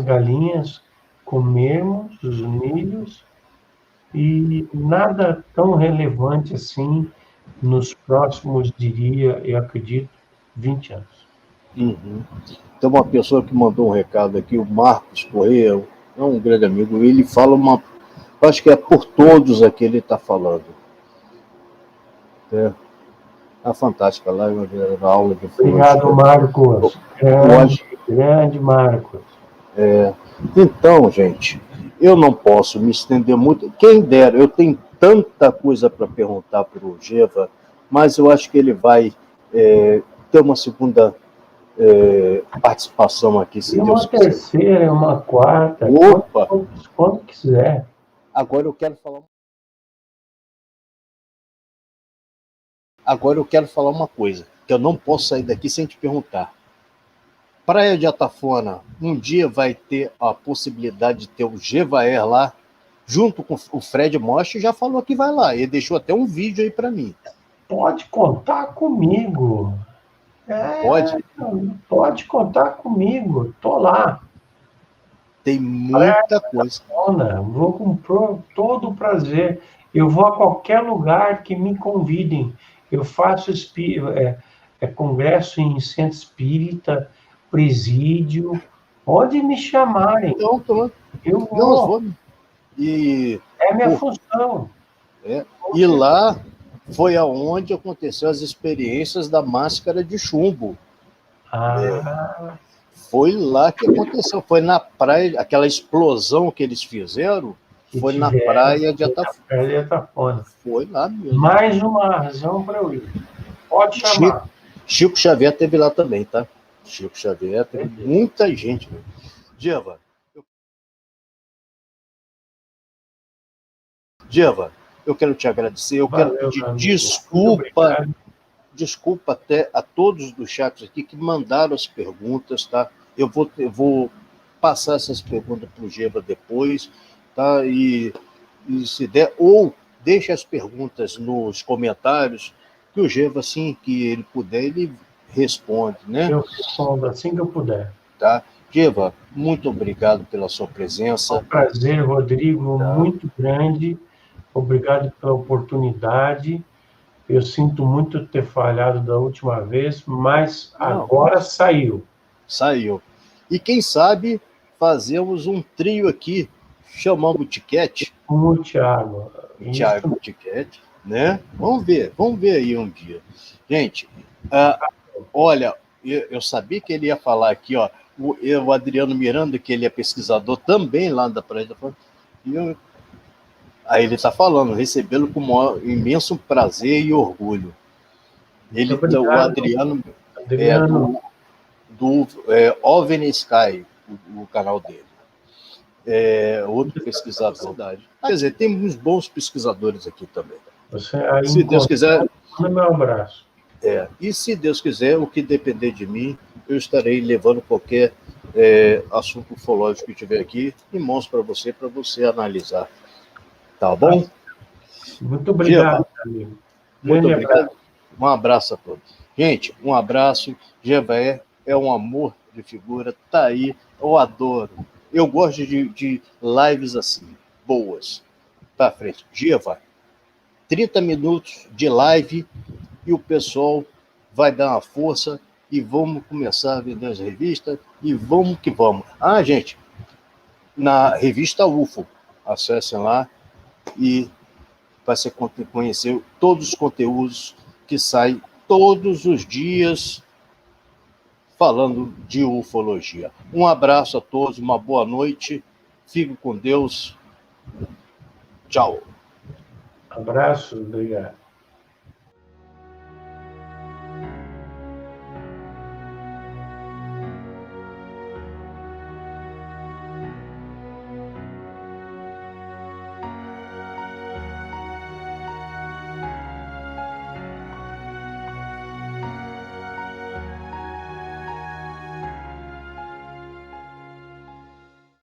Speaker 2: galinhas comermos os milhos, e nada tão relevante assim nos próximos, diria, eu acredito, 20 anos.
Speaker 1: Tem uma pessoa que mandou um recado aqui, o Marcos Correia, é um grande amigo, ele fala acho que é por todos aqui ele está falando. É fantástica lá, na aula de
Speaker 2: Obrigado, Marcos. Grande Marcos.
Speaker 1: Então, gente, eu não posso me estender muito. Quem dera, eu tenho tanta coisa para perguntar para o Geva, mas eu acho que ele vai ter uma segunda participação aqui, se
Speaker 2: E
Speaker 1: Deus
Speaker 2: uma
Speaker 1: quiser.
Speaker 2: terceira, uma quarta,
Speaker 1: Opa!
Speaker 2: quando quiser.
Speaker 1: Agora eu quero falar uma coisa, que eu não posso sair daqui sem te perguntar. Praia de Atafona, um dia vai ter a possibilidade de ter o Gevaer lá, junto com o Fred Most, já falou que vai lá. Ele deixou até um vídeo aí para mim.
Speaker 2: Pode contar comigo.
Speaker 1: Pode?
Speaker 2: Pode contar comigo. Tô lá.
Speaker 1: Tem muita coisa.
Speaker 2: Vou com todo o prazer. Eu vou a qualquer lugar que me convidem. Eu faço congresso em centro espírita, presídio, onde me chamarem.
Speaker 1: Então, pronto.
Speaker 2: Eu
Speaker 1: Não,
Speaker 2: vou.
Speaker 1: E,
Speaker 2: é minha função.
Speaker 1: E lá foi aonde aconteceu as experiências da máscara de chumbo. Foi lá que aconteceu. Foi na praia, aquela explosão que eles fizeram, foi na praia de
Speaker 2: Atafona.
Speaker 1: Foi lá mesmo.
Speaker 2: Mais uma razão para eu ir. Pode chamar.
Speaker 1: Chico Xavier teve lá também, tá? Chico Xavier teve muita gente. Diva, eu quero te agradecer, eu quero pedir desculpa até a todos dos chats aqui que mandaram as perguntas, tá? Eu vou passar essas perguntas para o Geva depois, tá? E se der, ou deixe as perguntas nos comentários, que o Geva, assim que ele puder, ele responde, né?
Speaker 2: Eu respondo assim que eu puder.
Speaker 1: Tá? Geva, muito obrigado pela sua presença.
Speaker 2: É um prazer, Rodrigo, muito grande. Obrigado pela oportunidade. Eu sinto muito ter falhado da última vez, mas agora saiu.
Speaker 1: Saiu. E quem sabe fazemos um trio aqui, chamamos o Tiquete.
Speaker 2: Com o Thiago.
Speaker 1: Thiago Tiquete, né? Vamos ver aí um dia. Gente, olha, eu sabia que ele ia falar aqui, ó, o Adriano Miranda, que ele é pesquisador também lá da Praia da Fronteira. Aí ele está falando, recebê-lo com imenso prazer e orgulho. O Adriano é do OVNI Sky, o canal dele. Outro pesquisador. Quer dizer, tem uns bons pesquisadores aqui também. Se Deus quiser.
Speaker 2: Meu abraço.
Speaker 1: E se Deus quiser, o que depender de mim, eu estarei levando qualquer assunto ufológico que tiver aqui em mãos para você analisar. Tá bom?
Speaker 2: Muito obrigado, amigo.
Speaker 1: Muito obrigado. Um abraço a todos. Gente, um abraço. Gevaer é um amor de figura, tá aí, eu adoro. Eu gosto de lives assim, boas. Pra frente. Geva, 30 minutos de live e o pessoal vai dar uma força e vamos começar a vender as revistas e vamos que vamos. Gente, na revista UFO, acessem lá e você conhecer todos os conteúdos que saem todos os dias falando de ufologia. Um abraço a todos, uma boa noite, fiquem com Deus. Tchau.
Speaker 2: Abraço, obrigado.